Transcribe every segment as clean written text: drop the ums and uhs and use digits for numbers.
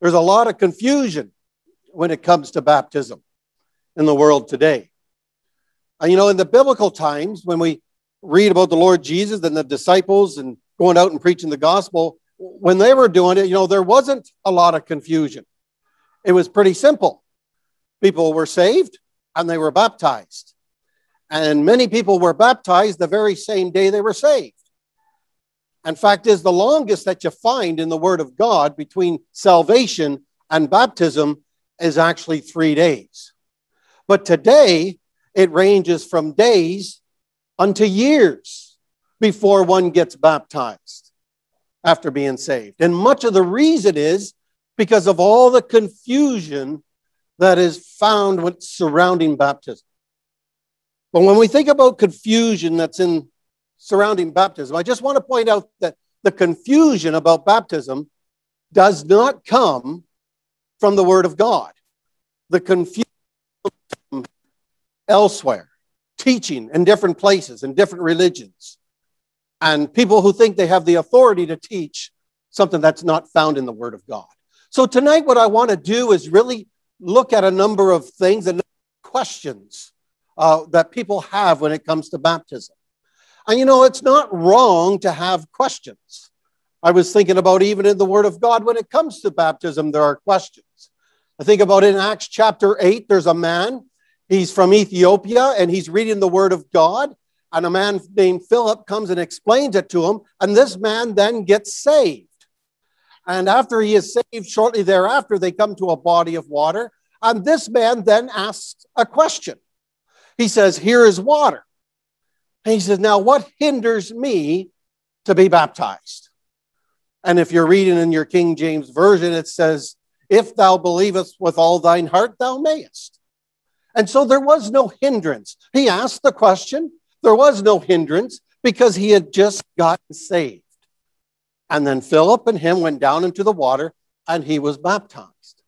There's a lot of confusion when it comes to baptism in the world today. And in the biblical times, when we read about the Lord Jesus and the disciples and going out and preaching the gospel, when they were doing it, there wasn't a lot of confusion. It was pretty simple. People were saved and they were baptized. And many people were baptized the very same day they were saved. And fact is, the longest that you find in the Word of God between salvation and baptism is actually 3 days. But today, it ranges from days unto years before one gets baptized after being saved. And much of the reason is because of all the confusion that is found surrounding baptism. But when we think about confusion that's in surrounding baptism, I just want to point out that the confusion about baptism does not come from the Word of God. The confusion comes elsewhere, teaching in different places, in different religions, and people who think they have the authority to teach something that's not found in the Word of God. So tonight what I want to do is really look at a number of things and questions that people have when it comes to baptism. And it's not wrong to have questions. I was thinking about even in the Word of God, when it comes to baptism, there are questions. I think about in Acts chapter 8, there's a man, he's from Ethiopia, and he's reading the Word of God, and a man named Philip comes and explains it to him, and this man then gets saved. And after he is saved, shortly thereafter, they come to a body of water, and this man then asks a question. He says, "Here is water." And he says, "Now what hinders me to be baptized?" And if you're reading in your King James Version, it says, "If thou believest with all thine heart, thou mayest." And so there was no hindrance. He asked the question. There was no hindrance because he had just gotten saved. And then Philip and him went down into the water and he was baptized.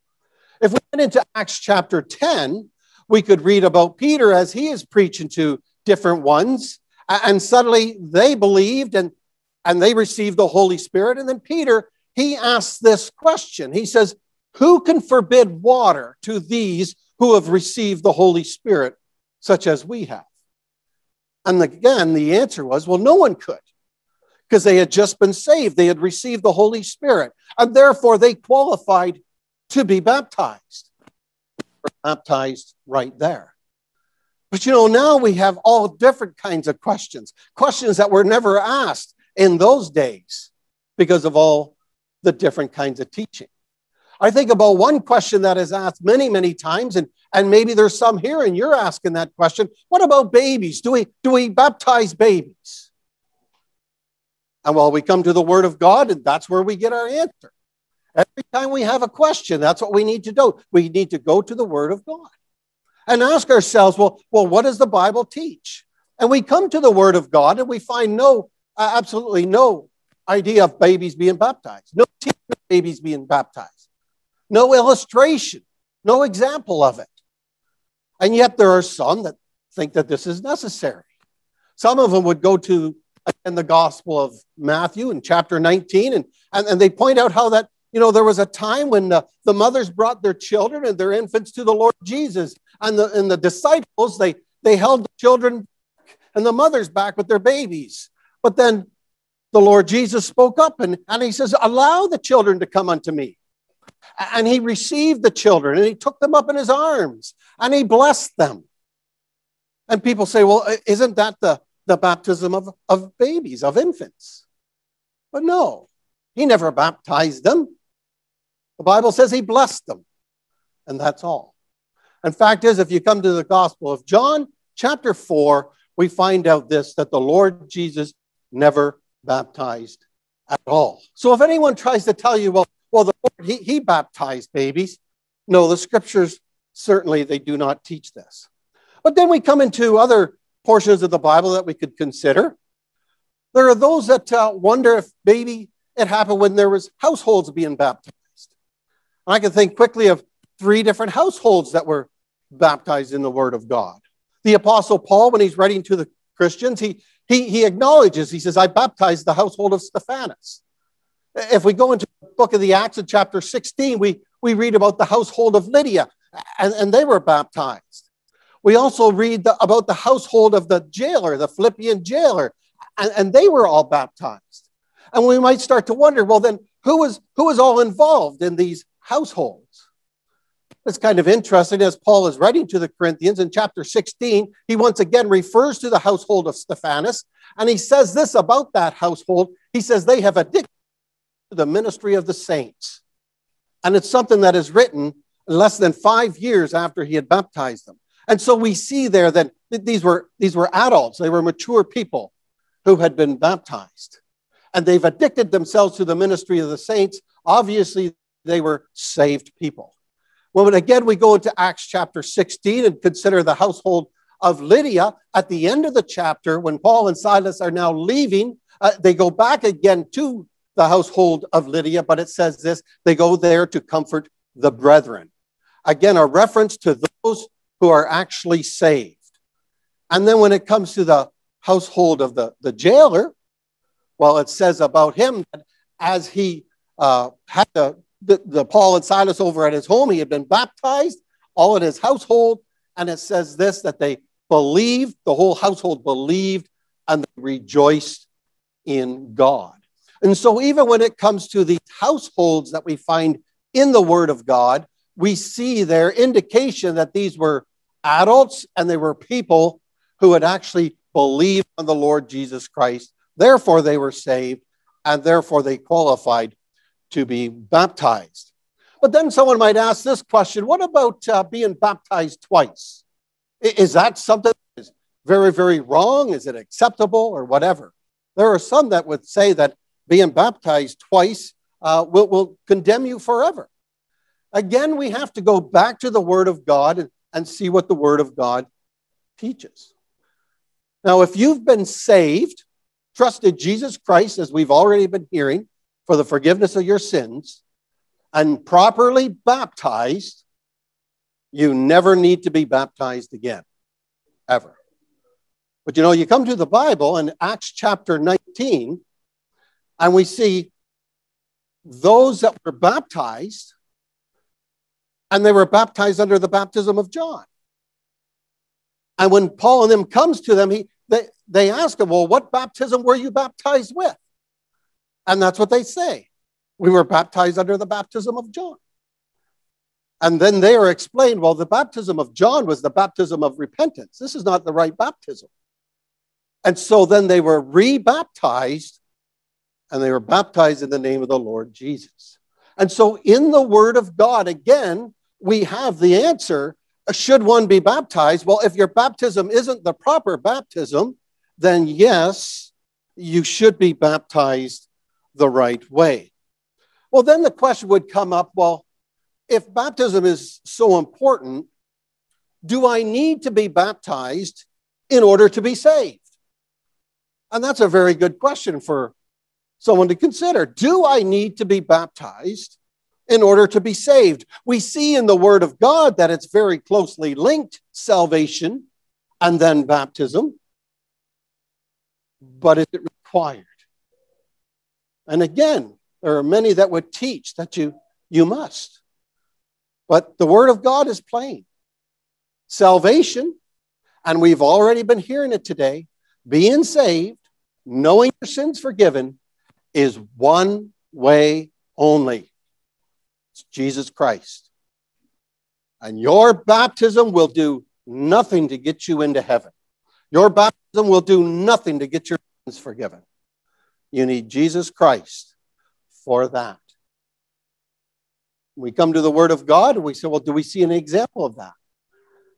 If we went into Acts chapter 10, we could read about Peter as he is preaching to different ones. And suddenly they believed and they received the Holy Spirit. And then Peter, he asks this question. He says, "Who can forbid water to these who have received the Holy Spirit, such as we have?" And again, the answer was, well, no one could, because they had just been saved. They had received the Holy Spirit, and therefore they qualified to be baptized. Baptized right there. But now we have all different kinds of questions that were never asked in those days because of all the different kinds of teaching. I think about one question that is asked many, many times, and maybe there's some here and you're asking that question. What about babies? Do we baptize babies? And well, we come to the Word of God, and that's where we get our answer. Every time we have a question, that's what we need to do. We need to go to the Word of God and ask ourselves, well, what does the Bible teach? And we come to the Word of God and we find absolutely no idea of babies being baptized, no teaching of babies being baptized, no illustration, no example of it. And yet there are some that think that this is necessary. Some of them would go to in the Gospel of Matthew in chapter 19, and they point out how that there was a time when the mothers brought their children and their infants to the Lord Jesus. And the disciples, they held the children and the mothers back with their babies. But then the Lord Jesus spoke up and he says, "Allow the children to come unto me." And he received the children and he took them up in his arms and he blessed them. And people say, well, isn't that the baptism of babies, of infants? But no, he never baptized them. The Bible says he blessed them. And that's all. And fact is, if you come to the Gospel of John, chapter 4, we find out that the Lord Jesus never baptized at all. So if anyone tries to tell you, well, the Lord, he baptized babies. No, the scriptures, certainly they do not teach this. But then we come into other portions of the Bible that we could consider. There are those that wonder if maybe it happened when there was households being baptized. And I can think quickly of 3 different households that were baptized in the Word of God. The Apostle Paul, when he's writing to the Christians, he acknowledges, he says, "I baptized the household of Stephanas." If we go into the book of the Acts in chapter 16, we read about the household of Lydia, and they were baptized. We also read about the household of the jailer, the Philippian jailer, and they were all baptized. And we might start to wonder, well, then who was all involved in these households? It's kind of interesting as Paul is writing to the Corinthians in chapter 16, he once again refers to the household of Stephanas, and he says this about that household. He says they have addicted to the ministry of the saints. And it's something that is written less than 5 years after he had baptized them. And so we see there that these were adults. They were mature people who had been baptized. And they've addicted themselves to the ministry of the saints. Obviously, they were saved people. Well, again, we go into Acts chapter 16 and consider the household of Lydia. At the end of the chapter, when Paul and Silas are now leaving, they go back again to the household of Lydia, but it says this, they go there to comfort the brethren. Again, a reference to those who are actually saved. And then when it comes to the household of the jailer, well, it says about him that as he had the Paul and Silas over at his home, he had been baptized, all in his household, and it says this, that they believed, the whole household believed, and they rejoiced in God. And so even when it comes to these households that we find in the Word of God, we see their indication that these were adults and they were people who had actually believed on the Lord Jesus Christ. Therefore, they were saved, and therefore they qualified to be baptized. But then someone might ask this question, what about being baptized twice? Is that something that is very, very wrong? Is it acceptable or whatever? There are some that would say that being baptized twice will condemn you forever. Again, we have to go back to the Word of God and see what the Word of God teaches. Now, if you've been saved, trusted Jesus Christ, as we've already been hearing, for the forgiveness of your sins, and properly baptized, you never need to be baptized again, ever. But you come to the Bible in Acts chapter 19, and we see those that were baptized, and they were baptized under the baptism of John. And when Paul and them comes to them, they ask him, well, what baptism were you baptized with? And that's what they say. We were baptized under the baptism of John. And then they are explained, well, the baptism of John was the baptism of repentance. This is not the right baptism. And so then they were re-baptized, and they were baptized in the name of the Lord Jesus. And so in the Word of God, again, we have the answer. Should one be baptized? Well, if your baptism isn't the proper baptism, then yes, you should be baptized the right way. Well, then the question would come up, well, if baptism is so important, do I need to be baptized in order to be saved? And that's a very good question for someone to consider. Do I need to be baptized in order to be saved? We see in the Word of God that it's very closely linked, salvation and then baptism. But is it required? And again, there are many that would teach that you must. But the Word of God is plain. Salvation, and we've already been hearing it today, being saved, knowing your sins forgiven, is one way only. It's Jesus Christ. And your baptism will do nothing to get you into heaven. Your baptism will do nothing to get your sins forgiven. You need Jesus Christ for that. We come to the Word of God and we say, well, do we see an example of that?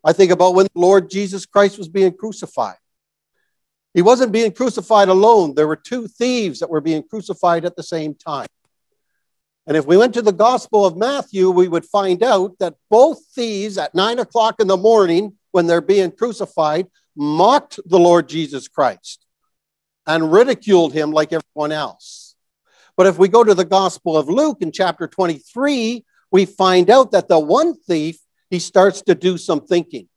I think about when the Lord Jesus Christ was being crucified. He wasn't being crucified alone. There were two thieves that were being crucified at the same time. And if we went to the Gospel of Matthew, we would find out that both thieves at 9 o'clock in the morning, when they're being crucified, mocked the Lord Jesus Christ and ridiculed him like everyone else. But if we go to the Gospel of Luke in chapter 23, we find out that the one thief, he starts to do some thinking.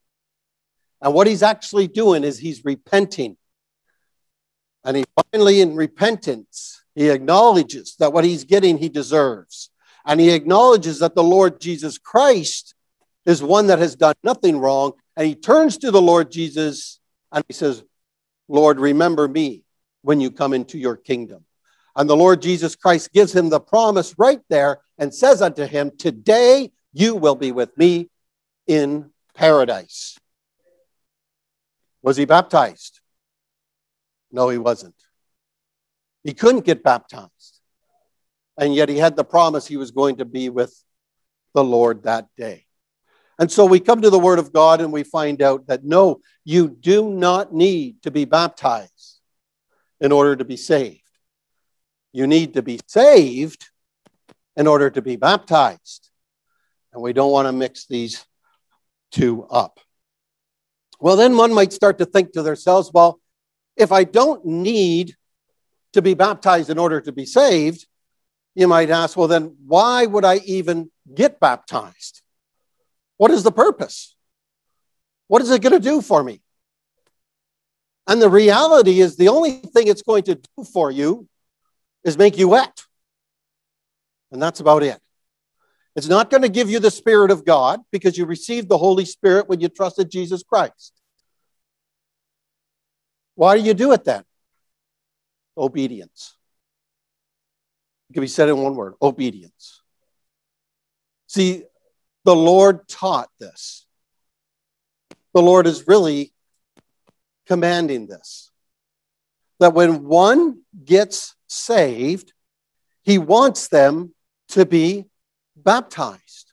And what he's actually doing is he's repenting. And he finally, in repentance, He acknowledges that what he's getting, he deserves. And he acknowledges that the Lord Jesus Christ is one that has done nothing wrong. And he turns to the Lord Jesus and he says, Lord, remember me when you come into your kingdom. And the Lord Jesus Christ gives him the promise right there and says unto him, today you will be with me in paradise. Was he baptized? No, he wasn't. He couldn't get baptized. And yet he had the promise he was going to be with the Lord that day. And so we come to the Word of God and we find out that no, you do not need to be baptized in order to be saved. You need to be saved in order to be baptized. And we don't want to mix these two up. Well, then one might start to think to themselves, well, if I don't need to be baptized in order to be saved, you might ask, well, then why would I even get baptized? What is the purpose? What is it going to do for me? And the reality is the only thing it's going to do for you is make you wet. And that's about it. It's not going to give you the Spirit of God because you received the Holy Spirit when you trusted Jesus Christ. Why do you do it then? Obedience. It can be said in one word, obedience. See, the Lord taught this. The Lord is really commanding this. That when one gets saved, he wants them to be baptized.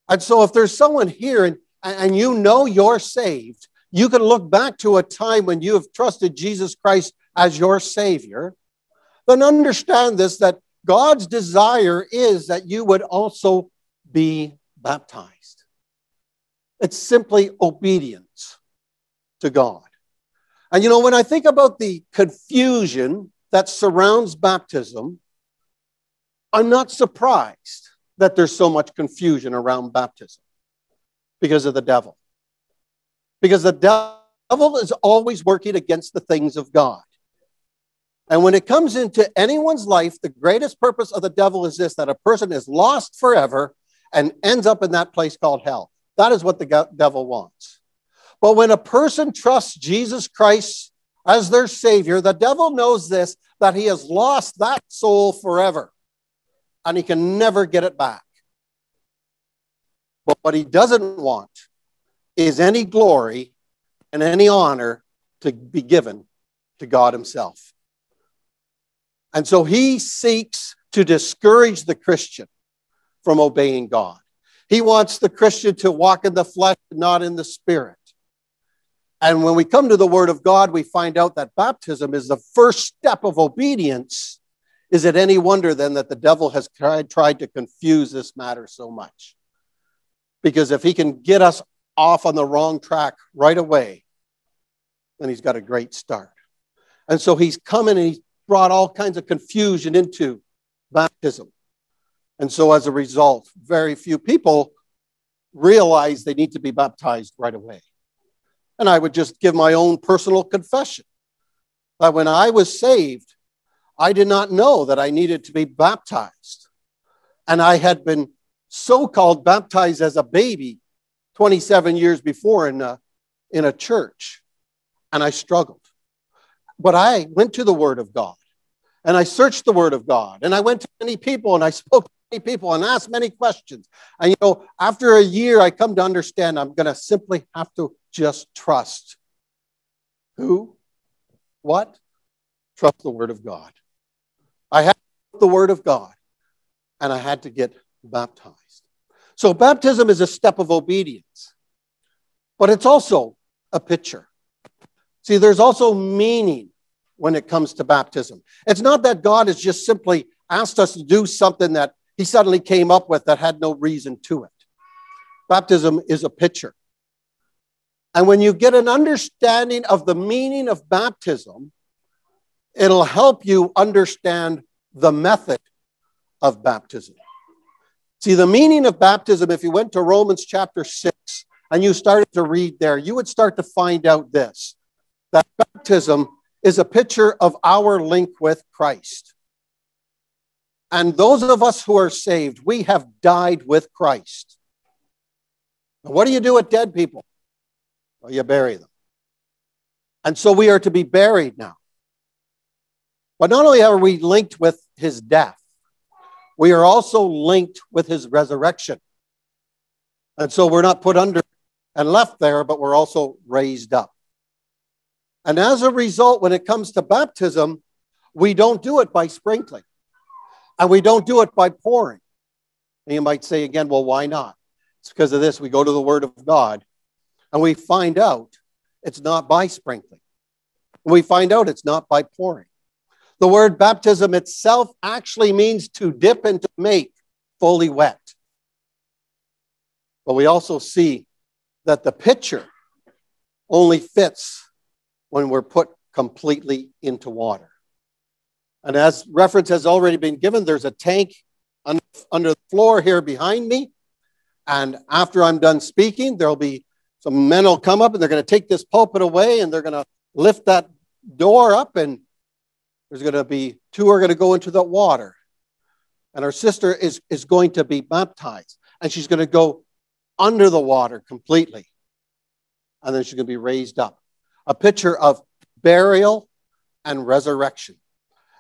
And so if there's someone here and you know you're saved, you can look back to a time when you have trusted Jesus Christ as your Savior, then understand this, that God's desire is that you would also be baptized. It's simply obedience to God. And you know, when I think about the confusion that surrounds baptism, I'm not surprised that there's so much confusion around baptism because of the devil. Because the devil is always working against the things of God. And when it comes into anyone's life, the greatest purpose of the devil is this, that a person is lost forever and ends up in that place called hell. That is what the devil wants. But when a person trusts Jesus Christ as their Savior, the devil knows this, that he has lost that soul forever. And he can never get it back. But what he doesn't want is any glory and any honor to be given to God himself. And so he seeks to discourage the Christian from obeying God. He wants the Christian to walk in the flesh, not in the spirit. And when we come to the Word of God, we find out that baptism is the first step of obedience. Is it any wonder then that the devil has tried to confuse this matter so much? Because if he can get us off on the wrong track right away, then he's got a great start. And so he's coming and he's brought all kinds of confusion into baptism. And so as a result, very few people realize they need to be baptized right away. And I would just give my own personal confession that when I was saved, I did not know that I needed to be baptized. And I had been so-called baptized as a baby 27 years before in a church. And I struggled. But I went to the Word of God. And I searched the Word of God. And I went to many people and I spoke to many people and asked many questions. And you know, after a year, I come to understand I'm going to simply have to just trust. Who? What? Trust the Word of God. I had the Word of God. And I had to get baptized. So baptism is a step of obedience. But it's also a picture. See, there's also meaning when it comes to baptism. It's not that God has just simply asked us to do something that he suddenly came up with that had no reason to it. Baptism is a picture. And when you get an understanding of the meaning of baptism, it'll help you understand the method of baptism. See, the meaning of baptism, if you went to Romans chapter 6 and you started to read there, you would start to find out this, that baptism is a picture of our link with Christ. And those of us who are saved, we have died with Christ. Now, what do you do with dead people? Well, you bury them. And so we are to be buried now. But not only are we linked with his death, we are also linked with his resurrection. And so we're not put under and left there, but we're also raised up. And as a result, when it comes to baptism, we don't do it by sprinkling. And we don't do it by pouring. And you might say again, well, why not? It's because of this. We go to the Word of God and we find out it's not by sprinkling. We find out it's not by pouring. The word baptism itself actually means to dip and to make fully wet. But we also see that the picture only fits when we're put completely into water. And as reference has already been given, there's a tank under the floor here behind me. And after I'm done speaking, there'll be some men will come up and they're going to take this pulpit away and they're going to lift that door up, and there's going to be two are going to go into the water. And our sister is going to be baptized. And she's going to go under the water completely. And then she's going to be raised up. A picture of burial and resurrection.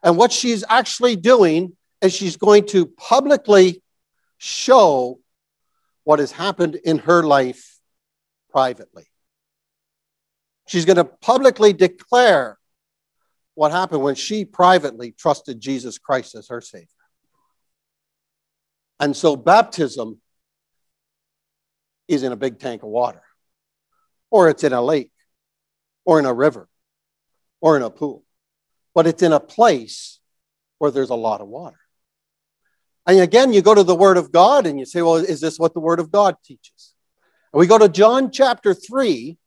And what she's actually doing is she's going to publicly show what has happened in her life privately. She's going to publicly declare what happened when she privately trusted Jesus Christ as her Savior. And so baptism is in a big tank of water, or it's in a lake, or in a river, or in a pool. But it's in a place where there's a lot of water. And again, you go to the Word of God and you say, well, is this what the Word of God teaches? And we go to John chapter 3,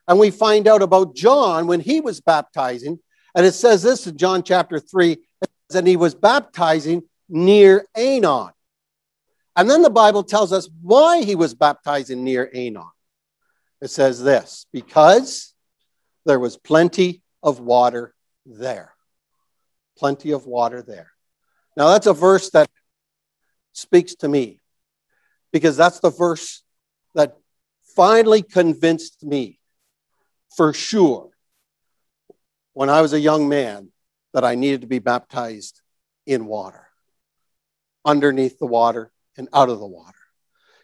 and we find out about John when he was baptizing. And it says this in John chapter 3, and he was baptizing near Aenon. And then the Bible tells us why he was baptizing near Aenon. It says this, because there was plenty of water there. Plenty of water there. Now that's a verse that speaks to me, because that's the verse that finally convinced me for sure when I was a young man that I needed to be baptized in water, underneath the water and out of the water.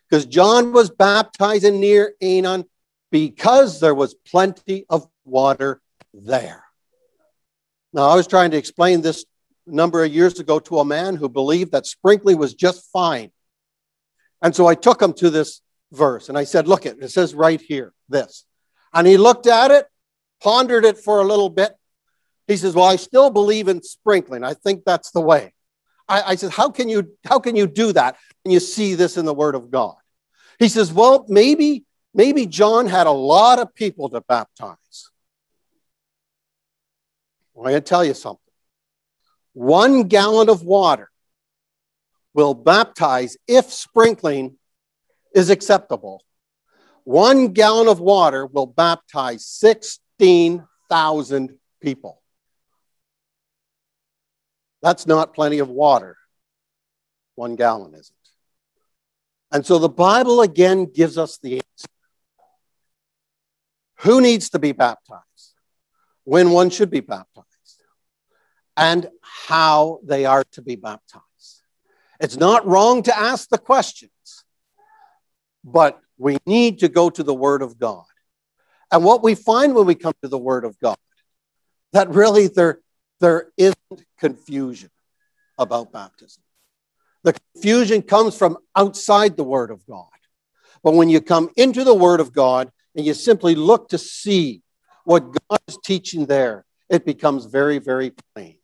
Because John was baptizing near Aenon because there was plenty of water there. Now, I was trying to explain this a number of years ago to a man who believed that sprinkling was just fine. And so I took him to this verse and I said, look, it says right here, this. And he looked at it, pondered it for a little bit. He says, well, I still believe in sprinkling. I think that's the way. I said, how can you do that when you see this in the Word of God? He says, well, maybe John had a lot of people to baptize. Well, I'm going to tell you something. 1 gallon of water will baptize, if sprinkling is acceptable, 1 gallon of water will baptize 16,000 people. That's not plenty of water. 1 gallon isn't. And so the Bible again gives us the answer. Who needs to be baptized? When one should be baptized? And how they are to be baptized. It's not wrong to ask the questions, but we need to go to the Word of God. And what we find when we come to the Word of God, that really there isn't confusion about baptism. The confusion comes from outside the Word of God. But when you come into the Word of God and you simply look to see what God is teaching there, it becomes very, very plain.